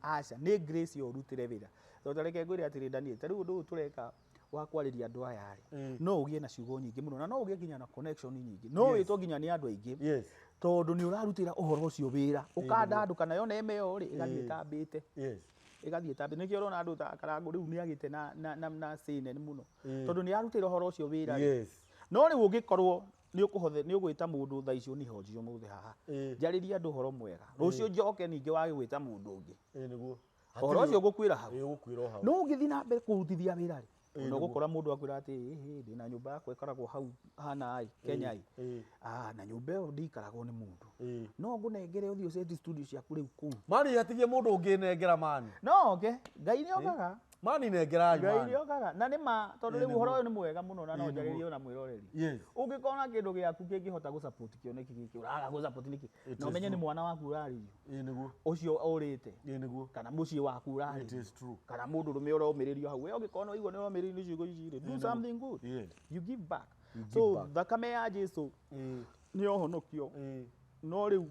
aca nĩ grace yo ũrutĩre wĩra tondũ reke ngwĩre atĩrĩ Daniel ta rĩu ũndũ ũyũ tũreka wa kwarĩria andũ aya rĩ no ũgĩe na ciugo nyingĩ mũno na no ũgĩe nginya na connection nyingĩ no wĩtwo nginya nĩ andũ aingĩ tondũ nĩ ũrarutĩra ũhoro ũcio wĩra ũkandandũka nayo neema ĩyo rĩ ĩgathiĩ ĩtambĩte ĩgathiĩ ĩtambĩte nĩkĩo ũrona andũ ta Karangũ rĩu nĩ agĩte na CNN mũno tondũ nĩ arutĩra ũhoro ũcio wĩra no rĩu ũngĩkorwo nĩ ũgwĩta mũndũ thaa icio nĩ honjio mũthĩ haha njarĩria andũ ũhoro mwega rũciũ njoke ningĩ wage gwĩta mũndũ ũngĩ ũhoro ũcio ũgũkwĩra hau no ũngĩthiĩ na mbere kũrutithia wĩra rĩ no gukora mundu akwira ati ndina nyumba yakwa ikaragwo hau hana ai Kenya ai na nyumba iyo ndikaragwo ni mundu no ngunengere uthio set studio cia kuri ku mani hatigie mundu unginengera mani no Ngai ni okaga mani nengera Ngai ni okaga na ni ma tondu riu uhoro uyu ni mwega muno na no njaririe na mwiroreri ungikona kindu giaku kingihota gu support kioneki giki uraga gu support niki no menye ni mwana waku uraririo niguo ucio urite niguo kana mucii waku uraririo kana mundu rume uromiririo hau we ungikona igwo ni uromiririo ni ciugo ici do something good you give back so thakame ya Jesu ni ohonokio no riu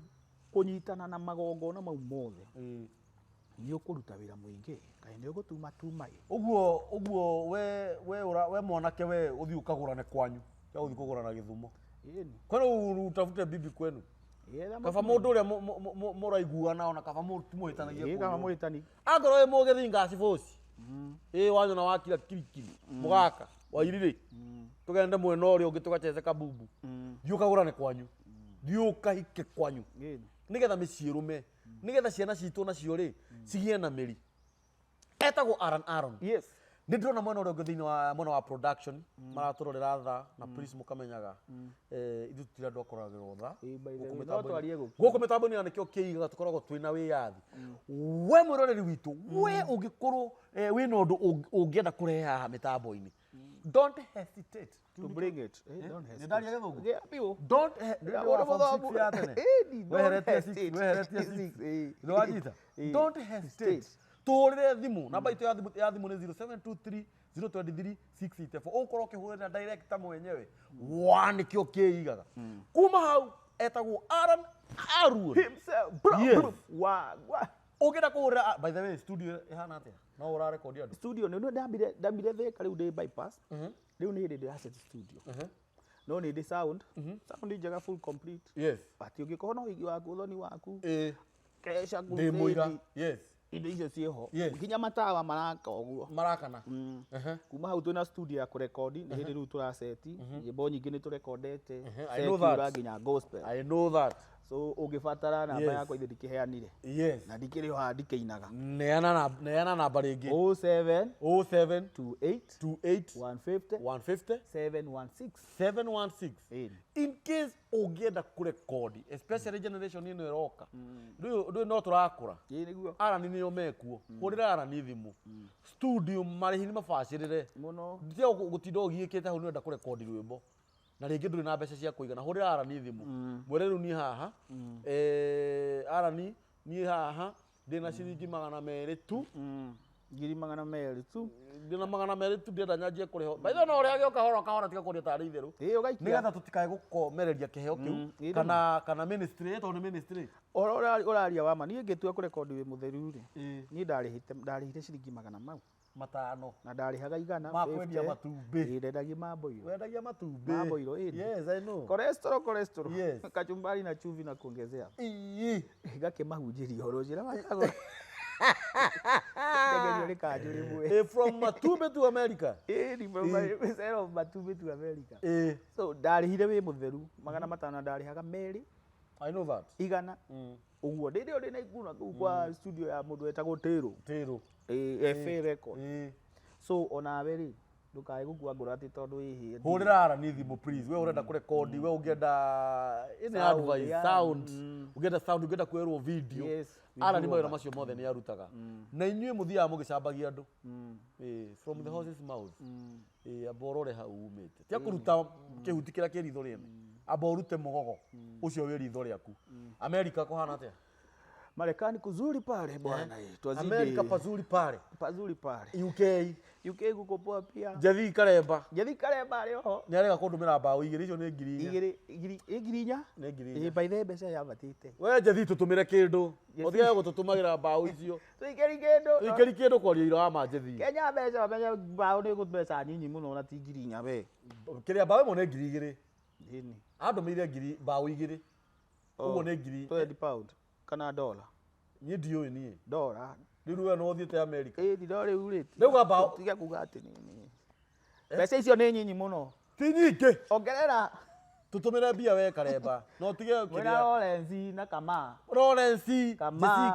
kunyitana na magongona mau mothe ni ukuruta wira muingi kai ni ugutuma tumai uguo we mwanake we uthi ukagurane kwanyu ya uthi kugurana Githumo kwani utafute bibi kwenu kaba mundu uria muraiguana ona kaba muhitanagia kaba muhitani angoro we mugethi ngasi bosi wanyu na wakira kirikiri mugaka wairire tugende mwena uria ungi tugacheze kabubu thiu kagurane kwanyu thiu kahike kwanyu nigetha miciirume nigetha ciana citu nacio ri cigie na miri etagwo Aaron ni ndona mwena uria ungi thiini wa mwena wa production maraturorera tha na please mukamenyaga ithu tutira andu akoragirwo tha guku mitambo-ini nikio kiigaga tukoragwo twina wiyathi we mwiroreri witu we ungikorwo wina undu ungienda kurehe haha mitambo-ini don't hesitate to bring it don't hesitate don't don't hesitate tuhurire thimu namba itu ya thimu ni 0723 023 684 ukorwo ukihurira director mwenyewe wanikio kiigaga kuma hau etagwo Aaron Arua himself wa ugenda kuhurira by the way studio ihana atia no ura record andu studio no ndambire theka riu ndi bypass riu ni hindi ya set studio no ni ndi sound njega full complete but ungikona wigi waku uthoni waku kesha ndi muiga indo icio ciho nginya matawa maraka uguo marakana kuma hau twina studio ya kurekodi ni hindi riu turaseti nyimbo nyingi ni turekondete nginya gospel I know that so ungibatara namba yakwa ithe ndikiheanire na ndikiri ho ndikeinaga neana namba ringi 07 28 150 716 in case ungienda kurekodi especially generation ino iroka ndu no turakura Aaron ni omekuo hurira Aaron thimu studio marihi ni mabacirire muno ndio gutinda ugiikite hau ni enda kurekodi rwimbo na ringi nduri na mbeca cia kuigana hurira Aaron thimu mwereru ni haha Aaron ni haha ndina ciringi 200 tu ngiri 200 tu ndina 200 tu ndenda nyanjie kuriho by the way no ria gioka hora tiga kuria tari itheru nigetha tutikae gukomereria kiheo kiu kana ministry to ni ministry oraria wama ni ngitua kurekodi wi mutheru ri ni ndarihite ciringi 100 mau matano na ndarihaga igana makwendia matumbi ndendagia mamboiro wendagia matumbi mamboiro yes I know cholesterol kachumbari na chumvi na kuongezea gakimahunjiria horo njira matago from Matumbi to America from Matumbi to America so ndarihire wi mutheru 500 ndarihaga meri I know that igana uguo ndiri uri na iguna kwa studio ya mundu etagwo Tero FA record so onawe ri ndukae gukua ngoro ati tondu hihi hurira Aaron thimu please we urenda kurekodi we ungienda in advice sound ungienda sound ungienda kuerwo video Aaron mawira macio mothe ni arutaga na inyuĩ muthiaga mugicambagia andu from the horse's mouth aborore hau umite tia kuruta kihuti kira kiritho rene aborute mugogo ucio wi ritho riaku America kohana atia Marekani kuzuri pale bwana twazidi America pazuri pale UK guko poa pia Jethi Karemba rĩo ni arega kundumira mbao igiri icio ni ngiri inya by the mbeca yabatite we Jethi tutumire kindu uthiaga gututumagira mbao icio tuikeri kindu kwaria ira wa majethi Kenya mbeca menya mbao ni gutbeca nyinyi muno na ti ngiri inya we kiria mbao imwe ni ngiri igiri ndini andumire ngiri mbao igiri uguo ni ngiri 20 pound kana dollar ni dio ni dollar riu we no uthiite America di dollar urite riu aba tiga kuga ati ni mbeca icio ni nyinyi muno ti nyingi ongerera tutumire mbia we Karemba no tige kiria Lawrence na Kama Lawrence Jesse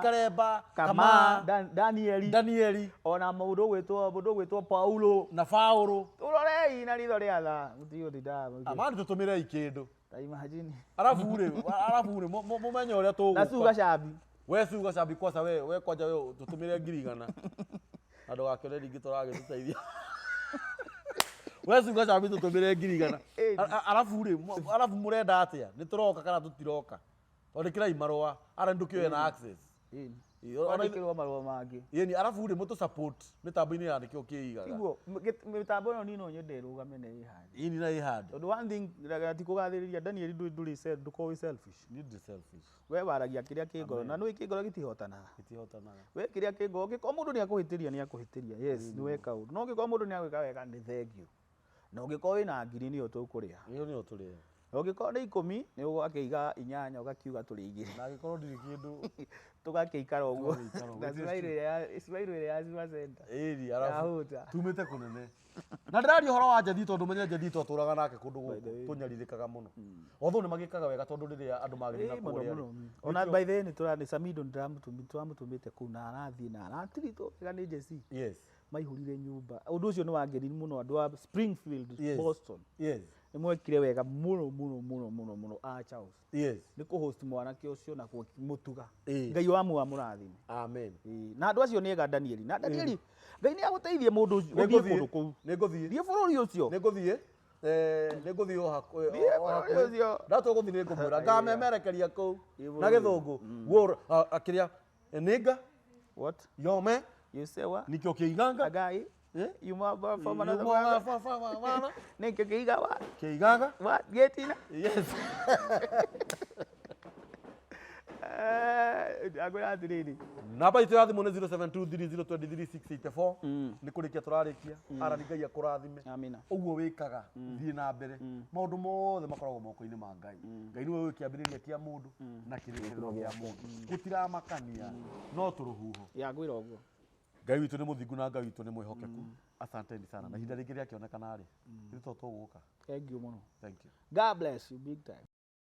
Karemba Kama Danieli ona mundu gwitwo Paulo na Paulo turorei na ritho ria tha mutio thida amani tutumire ikindu ta imagine arafu ri mumenye uria tuguka na suga shabi we suga shabi kwasa we kwanja we tutumire 100 andu gakene ringi turagituteithia we suga shabi tutumire 100 arafu murenda atia ni turoka kana tutiroka ondikirai marua arandukio na access Ondikirwo marua mangi yeni arafu ri mutu support mitambo-ini yandikio kiigaga iguo mitambo no nino nyende rugame na ihandi ini na ihandi tondu one thing ti kugathiriria Daniel nduri nduko selfish need selfish we waragia kiria kingoro na nui kingoro gitihotanaga we kiria kingoro giko mundu ni akuhitiria yes ni weka undu no giko mundu ni agwika wega ni thank you na ugiko wina ngiri ni utukuria iyo ni uturia ugiko ni 10 ni ugakiiga 8 ugakiuga turi igiri na gikoro ndiri kindu tugakiikara uguo na smile ya Zuma Center iri arafu tumite kunene na ndirari horo wa Jethi tondu menye Jethi turaga nake kundu guku tunyaririkaga muno otho ni magikaga wega tondu riria andu magirina kuria ona by the way turani Samido ndiramutumite kuna arathi na aratirito ga ni Jesse yes maihurire nyumba undu ucio ni wangeni muno andu wa Springfield Boston yes nimwekire wega muno Charles yes ni ku host mwanake ucio na mutuga ngai wa murathime amen na andu acio ni ega Daniel na Daniel ngai ni aguteithie mundu uthie kundu kuu ninguthie thie bururi ucio ninguthie o hakuo ndato guthie ngumura ngamemerekeria kuu na githungu akiria niga what yome you say what nikio kiiganga agai you move from another one nikio kiiga wa kiigaga what getina yes agora atiriri namba itu ya thimu ni 0723023684 ni kurikia turarikia arani ngai akurathime amina uguo wikaga thie na mbere maundu mothe makoragwo moko-ini ma ngai ngai niwe wikiambiriria kia mundu na kirikiriro gia mundu gutiramakania no turuhuho ya gwira uguo ngai witu ni muthingu na ngai witu ni mwihokeku asanteni sana na ihinda ringi riakionekana ri ni to tuguka thank you muno thank you God bless you big time.